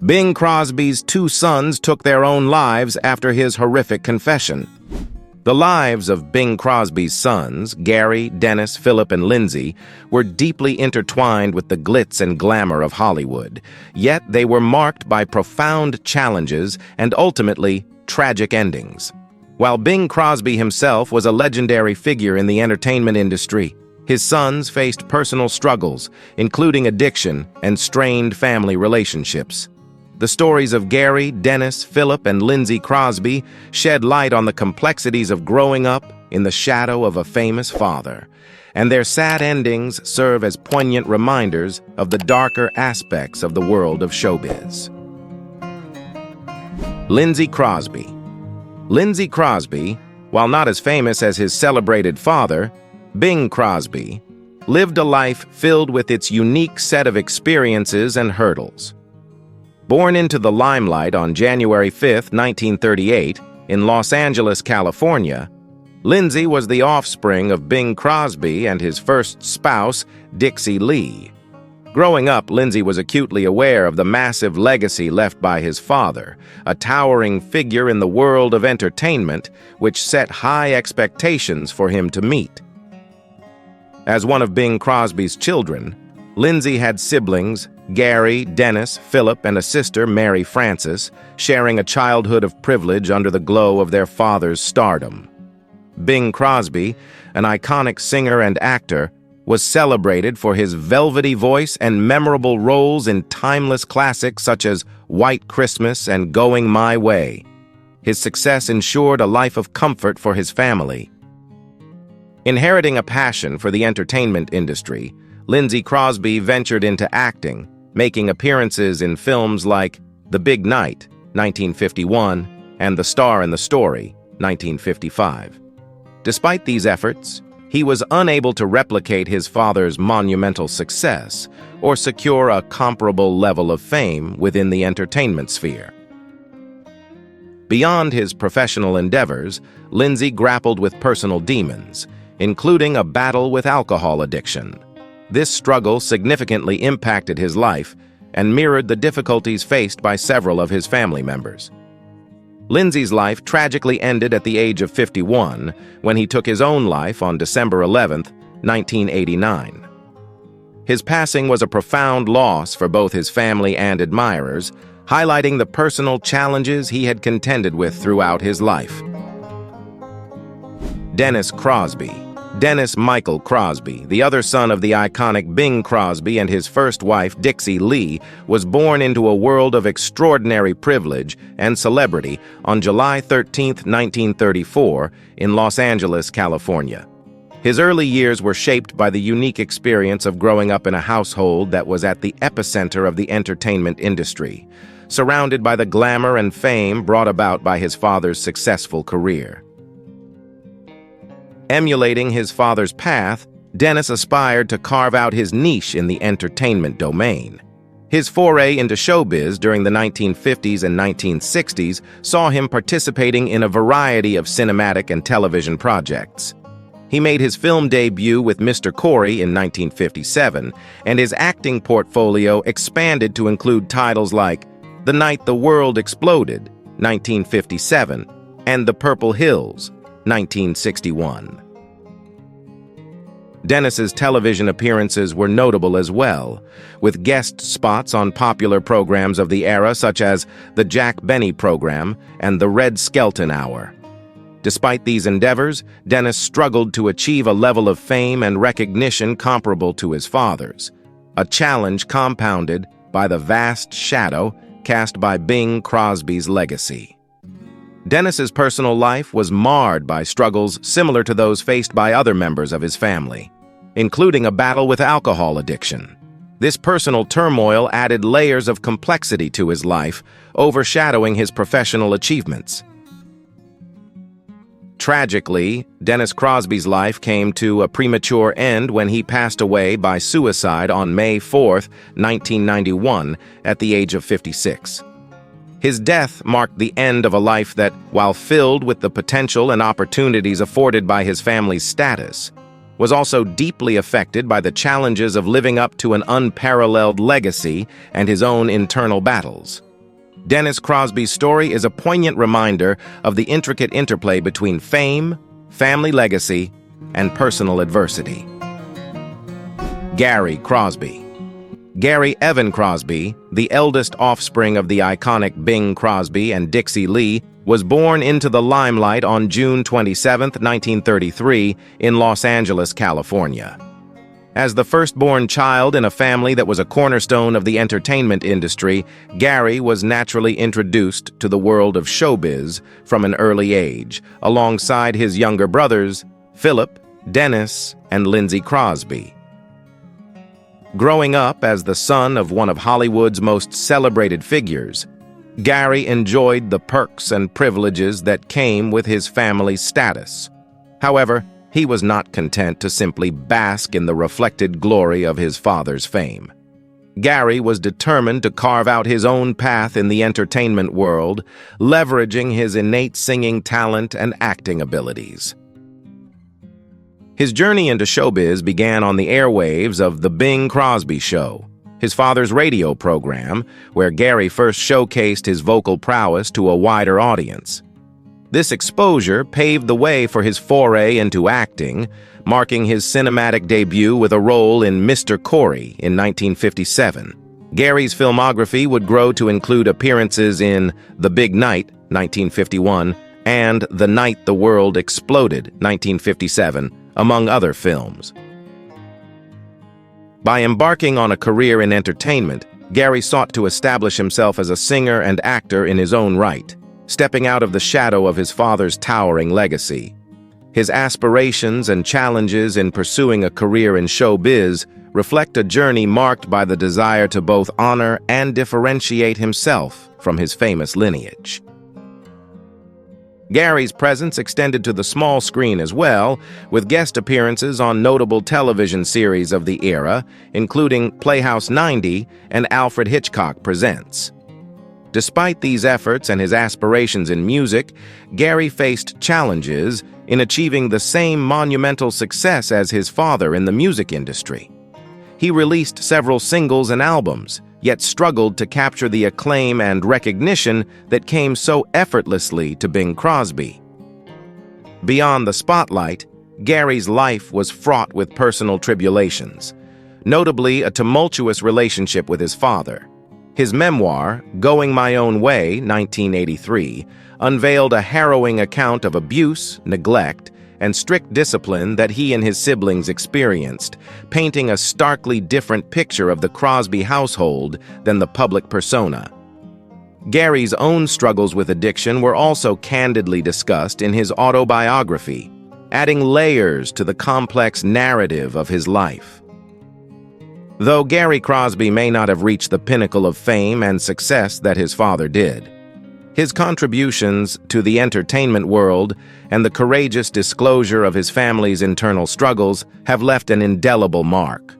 Bing Crosby's two sons took their own lives after his horrific confession. The lives of Bing Crosby's sons, Gary, Dennis, Philip, and Lindsay, were deeply intertwined with the glitz and glamour of Hollywood, yet they were marked by profound challenges and ultimately tragic endings. While Bing Crosby himself was a legendary figure in the entertainment industry, his sons faced personal struggles, including addiction and strained family relationships. The stories of Gary, Dennis, Philip, and Lindsay Crosby shed light on the complexities of growing up in the shadow of a famous father, and their sad endings serve as poignant reminders of the darker aspects of the world of showbiz. Lindsay Crosby. Lindsay Crosby, while not as famous as his celebrated father, Bing Crosby, lived a life filled with its unique set of experiences and hurdles. Born into the limelight on January 5, 1938, in Los Angeles, California, Lindsay was the offspring of Bing Crosby and his first spouse, Dixie Lee. Growing up, Lindsay was acutely aware of the massive legacy left by his father, a towering figure in the world of entertainment which set high expectations for him to meet. As one of Bing Crosby's children, Lindsay had siblings, Gary, Dennis, Philip, and a sister, Mary Frances, sharing a childhood of privilege under the glow of their father's stardom. Bing Crosby, an iconic singer and actor, was celebrated for his velvety voice and memorable roles in timeless classics such as White Christmas and Going My Way. His success ensured a life of comfort for his family. Inheriting a passion for the entertainment industry, Lindsay Crosby ventured into acting, making appearances in films like The Big Night, 1951, and The Star and the Story, 1955. Despite these efforts, he was unable to replicate his father's monumental success or secure a comparable level of fame within the entertainment sphere. Beyond his professional endeavors, Lindsay grappled with personal demons, including a battle with alcohol addiction. This struggle significantly impacted his life and mirrored the difficulties faced by several of his family members. Lindsay's life tragically ended at the age of 51 when he took his own life on December 11, 1989. His passing was a profound loss for both his family and admirers, highlighting the personal challenges he had contended with throughout his life. Dennis Crosby. Dennis Michael Crosby, the other son of the iconic Bing Crosby and his first wife, Dixie Lee, was born into a world of extraordinary privilege and celebrity on July 13, 1934, in Los Angeles, California. His early years were shaped by the unique experience of growing up in a household that was at the epicenter of the entertainment industry, surrounded by the glamour and fame brought about by his father's successful career. Emulating his father's path, Dennis aspired to carve out his niche in the entertainment domain. His foray into showbiz during the 1950s and 1960s saw him participating in a variety of cinematic and television projects. He made his film debut with Mr. Corey in 1957, and his acting portfolio expanded to include titles like The Night the World Exploded, 1957, and The Purple Hills, 1961. Dennis's television appearances were notable as well, with guest spots on popular programs of the era such as The Jack Benny Program and The Red Skelton Hour. Despite these endeavors, Dennis struggled to achieve a level of fame and recognition comparable to his father's, a challenge compounded by the vast shadow cast by Bing Crosby's legacy. Dennis's personal life was marred by struggles similar to those faced by other members of his family, including a battle with alcohol addiction. This personal turmoil added layers of complexity to his life, overshadowing his professional achievements. Tragically, Dennis Crosby's life came to a premature end when he passed away by suicide on May 4, 1991, at the age of 56. His death marked the end of a life that, while filled with the potential and opportunities afforded by his family's status, was also deeply affected by the challenges of living up to an unparalleled legacy and his own internal battles. Dennis Crosby's story is a poignant reminder of the intricate interplay between fame, family legacy, and personal adversity. Gary Crosby. Gary Evan Crosby, the eldest offspring of the iconic Bing Crosby and Dixie Lee, was born into the limelight on June 27, 1933, in Los Angeles, California. As the firstborn child in a family that was a cornerstone of the entertainment industry, Gary was naturally introduced to the world of showbiz from an early age, alongside his younger brothers, Philip, Dennis, and Lindsay Crosby. Growing up as the son of one of Hollywood's most celebrated figures, Gary enjoyed the perks and privileges that came with his family's status. However, he was not content to simply bask in the reflected glory of his father's fame. Gary was determined to carve out his own path in the entertainment world, leveraging his innate singing talent and acting abilities. His journey into showbiz began on the airwaves of The Bing Crosby Show, his father's radio program, where Gary first showcased his vocal prowess to a wider audience. This exposure paved the way for his foray into acting, marking his cinematic debut with a role in Mr. Corey in 1957. Gary's filmography would grow to include appearances in The Big Night, 1951, and The Night the World Exploded, 1957, among other films. By embarking on a career in entertainment, Gary sought to establish himself as a singer and actor in his own right, stepping out of the shadow of his father's towering legacy. His aspirations and challenges in pursuing a career in showbiz reflect a journey marked by the desire to both honor and differentiate himself from his famous lineage. Gary's presence extended to the small screen as well, with guest appearances on notable television series of the era, including Playhouse 90 and Alfred Hitchcock Presents. Despite these efforts and his aspirations in music, Gary faced challenges in achieving the same monumental success as his father in the music industry. He released several singles and albums, yet struggled to capture the acclaim and recognition that came so effortlessly to Bing Crosby. Beyond the spotlight, Gary's life was fraught with personal tribulations, notably a tumultuous relationship with his father. His memoir, Going My Own Way, 1983, unveiled a harrowing account of abuse, neglect, and strict discipline that he and his siblings experienced, painting a starkly different picture of the Crosby household than the public persona. Gary's own struggles with addiction were also candidly discussed in his autobiography, adding layers to the complex narrative of his life. Though Gary Crosby may not have reached the pinnacle of fame and success that his father did, his contributions to the entertainment world and the courageous disclosure of his family's internal struggles have left an indelible mark.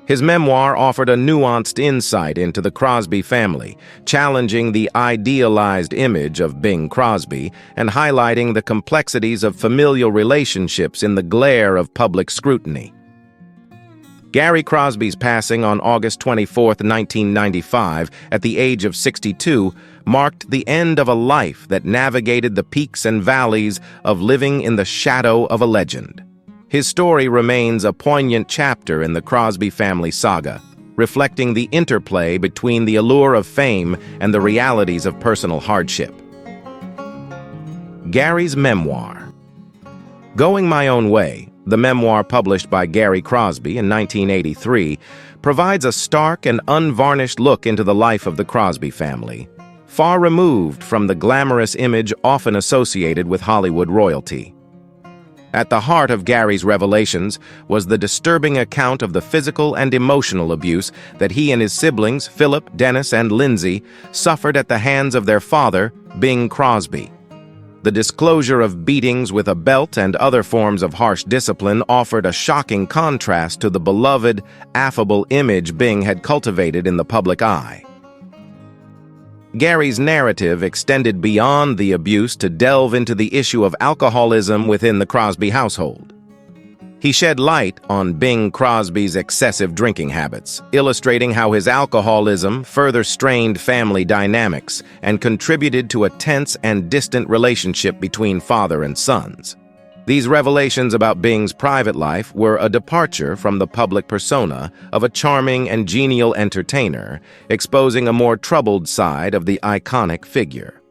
His memoir offered a nuanced insight into the Crosby family, challenging the idealized image of Bing Crosby and highlighting the complexities of familial relationships in the glare of public scrutiny. Gary Crosby's passing on August 24, 1995, at the age of 62, marked the end of a life that navigated the peaks and valleys of living in the shadow of a legend. His story remains a poignant chapter in the Crosby family saga, reflecting the interplay between the allure of fame and the realities of personal hardship. Gary's memoir. Going My Own Way, the memoir published by Gary Crosby in 1983, provides a stark and unvarnished look into the life of the Crosby family, far removed from the glamorous image often associated with Hollywood royalty. At the heart of Gary's revelations was the disturbing account of the physical and emotional abuse that he and his siblings, Philip, Dennis, and Lindsay, suffered at the hands of their father, Bing Crosby. The disclosure of beatings with a belt and other forms of harsh discipline offered a shocking contrast to the beloved, affable image Bing had cultivated in the public eye. Gary's narrative extended beyond the abuse to delve into the issue of alcoholism within the Crosby household. He shed light on Bing Crosby's excessive drinking habits, illustrating how his alcoholism further strained family dynamics and contributed to a tense and distant relationship between father and sons. These revelations about Bing's private life were a departure from the public persona of a charming and genial entertainer, exposing a more troubled side of the iconic figure.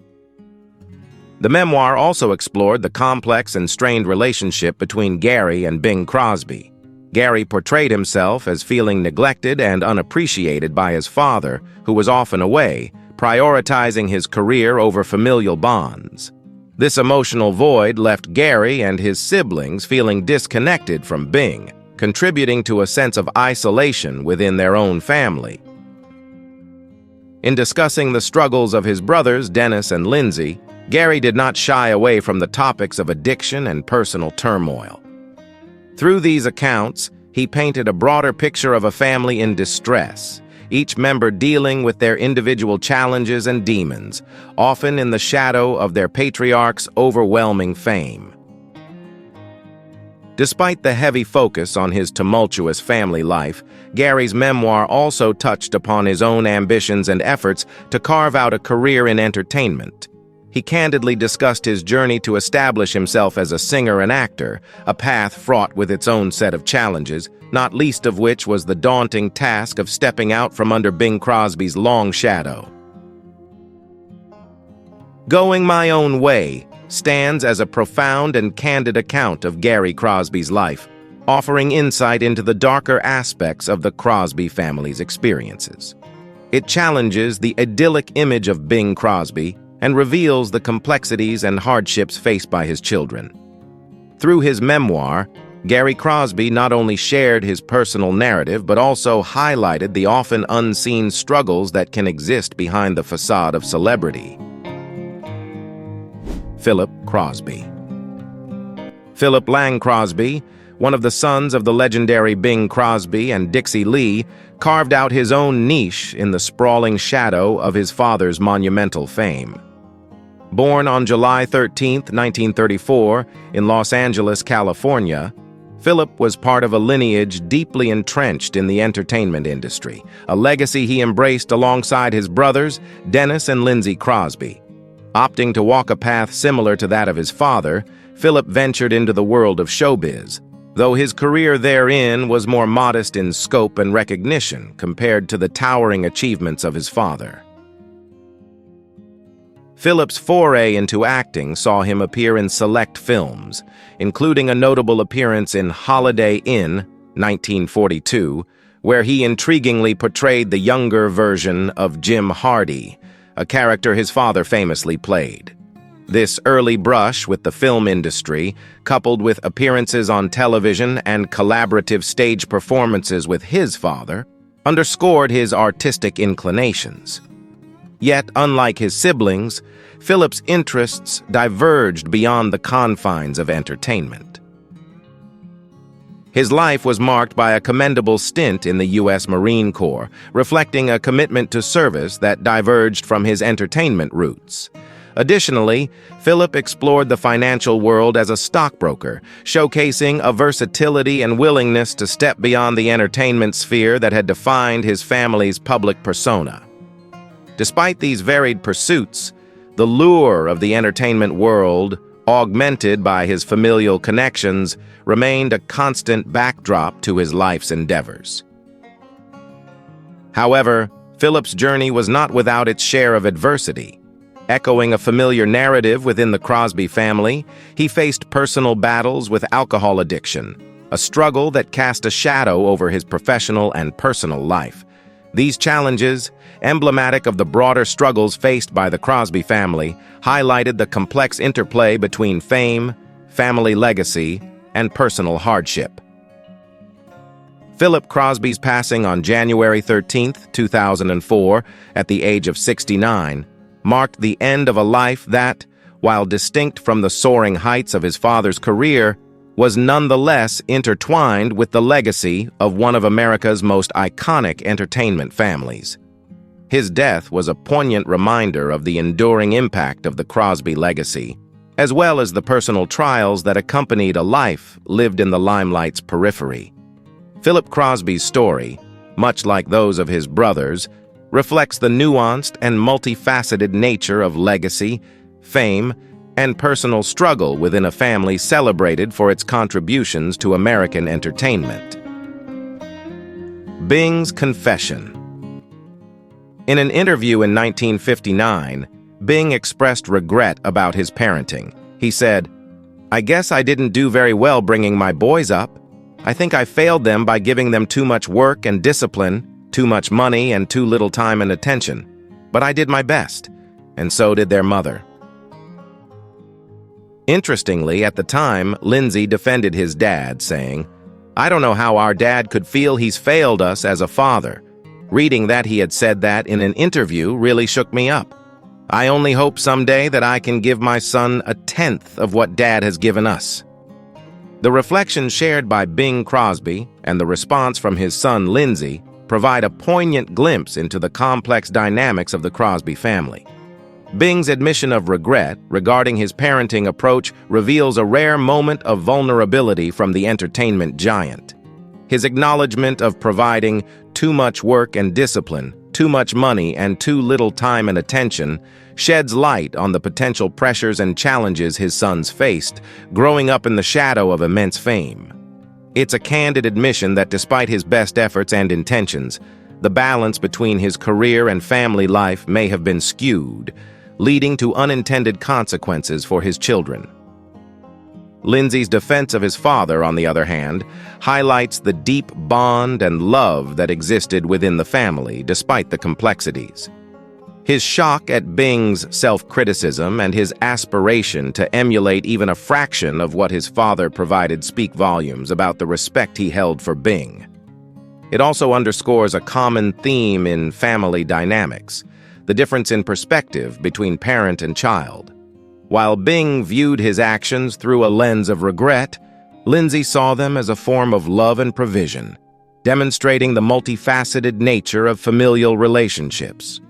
The memoir also explored the complex and strained relationship between Gary and Bing Crosby. Gary portrayed himself as feeling neglected and unappreciated by his father, who was often away, prioritizing his career over familial bonds. This emotional void left Gary and his siblings feeling disconnected from Bing, contributing to a sense of isolation within their own family. In discussing the struggles of his brothers, Dennis and Lindsay, Gary did not shy away from the topics of addiction and personal turmoil. Through these accounts, he painted a broader picture of a family in distress, each member dealing with their individual challenges and demons, often in the shadow of their patriarch's overwhelming fame. Despite the heavy focus on his tumultuous family life, Gary's memoir also touched upon his own ambitions and efforts to carve out a career in entertainment. He candidly discussed his journey to establish himself as a singer and actor, a path fraught with its own set of challenges, not least of which was the daunting task of stepping out from under Bing Crosby's long shadow. Going My Own Way stands as a profound and candid account of Gary Crosby's life, offering insight into the darker aspects of the Crosby family's experiences. It challenges the idyllic image of Bing Crosby and reveals the complexities and hardships faced by his children. Through his memoir, Gary Crosby not only shared his personal narrative but also highlighted the often unseen struggles that can exist behind the facade of celebrity. Philip Crosby. Philip Lang Crosby, one of the sons of the legendary Bing Crosby and Dixie Lee, carved out his own niche in the sprawling shadow of his father's monumental fame. Born on July 13, 1934, in Los Angeles, California, Philip was part of a lineage deeply entrenched in the entertainment industry, a legacy he embraced alongside his brothers, Dennis and Lindsay Crosby. Opting to walk a path similar to that of his father, Philip ventured into the world of showbiz, though his career therein was more modest in scope and recognition compared to the towering achievements of his father. Philip's foray into acting saw him appear in select films, including a notable appearance in Holiday Inn, 1942, where he intriguingly portrayed the younger version of Jim Hardy, a character his father famously played. This early brush with the film industry, coupled with appearances on television and collaborative stage performances with his father, underscored his artistic inclinations. Yet, unlike his siblings, Philip's interests diverged beyond the confines of entertainment. His life was marked by a commendable stint in the U.S. Marine Corps, reflecting a commitment to service that diverged from his entertainment roots. Additionally, Philip explored the financial world as a stockbroker, showcasing a versatility and willingness to step beyond the entertainment sphere that had defined his family's public persona. Despite these varied pursuits, the lure of the entertainment world, augmented by his familial connections, remained a constant backdrop to his life's endeavors. However, Philip's journey was not without its share of adversity. Echoing a familiar narrative within the Crosby family, he faced personal battles with alcohol addiction, a struggle that cast a shadow over his professional and personal life. These challenges, emblematic of the broader struggles faced by the Crosby family, highlighted the complex interplay between fame, family legacy, and personal hardship. Philip Crosby's passing on January 13, 2004, at the age of 69, marked the end of a life that, while distinct from the soaring heights of his father's career, was nonetheless intertwined with the legacy of one of America's most iconic entertainment families. His death was a poignant reminder of the enduring impact of the Crosby legacy, as well as the personal trials that accompanied a life lived in the limelight's periphery. Philip Crosby's story, much like those of his brothers, reflects the nuanced and multifaceted nature of legacy, fame, and personal struggle within a family celebrated for its contributions to American entertainment. Bing's confession. In an interview in 1959, Bing expressed regret about his parenting. He said, "I guess I didn't do very well bringing my boys up. I think I failed them by giving them too much work and discipline, too much money and too little time and attention. But I did my best, and so did their mother." Interestingly, at the time, Lindsay defended his dad, saying, "I don't know how our dad could feel he's failed us as a father. Reading that he had said that in an interview really shook me up. I only hope someday that I can give my son a tenth of what Dad has given us." The reflections shared by Bing Crosby and the response from his son Lindsay provide a poignant glimpse into the complex dynamics of the Crosby family. Bing's admission of regret regarding his parenting approach reveals a rare moment of vulnerability from the entertainment giant. His acknowledgement of providing too much work and discipline, too much money, and too little time and attention sheds light on the potential pressures and challenges his sons faced, growing up in the shadow of immense fame. It's a candid admission that despite his best efforts and intentions, the balance between his career and family life may have been skewed, leading to unintended consequences for his children. Lindsay's defense of his father, on the other hand, highlights the deep bond and love that existed within the family despite the complexities. His shock at Bing's self-criticism and his aspiration to emulate even a fraction of what his father provided speak volumes about the respect he held for Bing. It also underscores a common theme in family dynamics, the difference in perspective between parent and child. While Bing viewed his actions through a lens of regret, Lindsay saw them as a form of love and provision, demonstrating the multifaceted nature of familial relationships.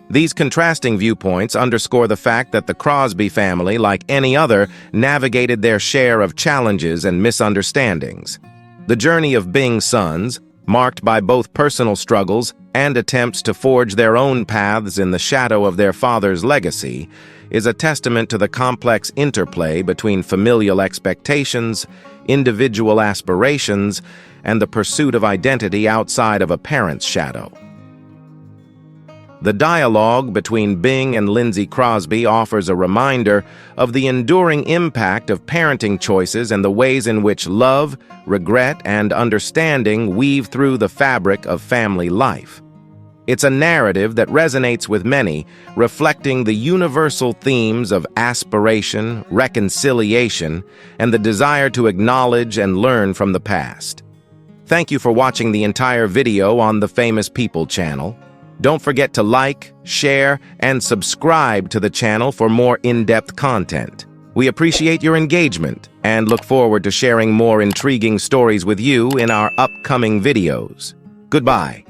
These contrasting viewpoints underscore the fact that the Crosby family, like any other, navigated their share of challenges and misunderstandings. The journey of Bing's sons, marked by both personal struggles and attempts to forge their own paths in the shadow of their father's legacy, is a testament to the complex interplay between familial expectations, individual aspirations, and the pursuit of identity outside of a parent's shadow. The dialogue between Bing and Lindsay Crosby offers a reminder of the enduring impact of parenting choices and the ways in which love, regret, and understanding weave through the fabric of family life. It's a narrative that resonates with many, reflecting the universal themes of aspiration, reconciliation, and the desire to acknowledge and learn from the past. Thank you for watching the entire video on the Famous People channel. Don't forget to like, share, and subscribe to the channel for more in-depth content. We appreciate your engagement and look forward to sharing more intriguing stories with you in our upcoming videos. Goodbye.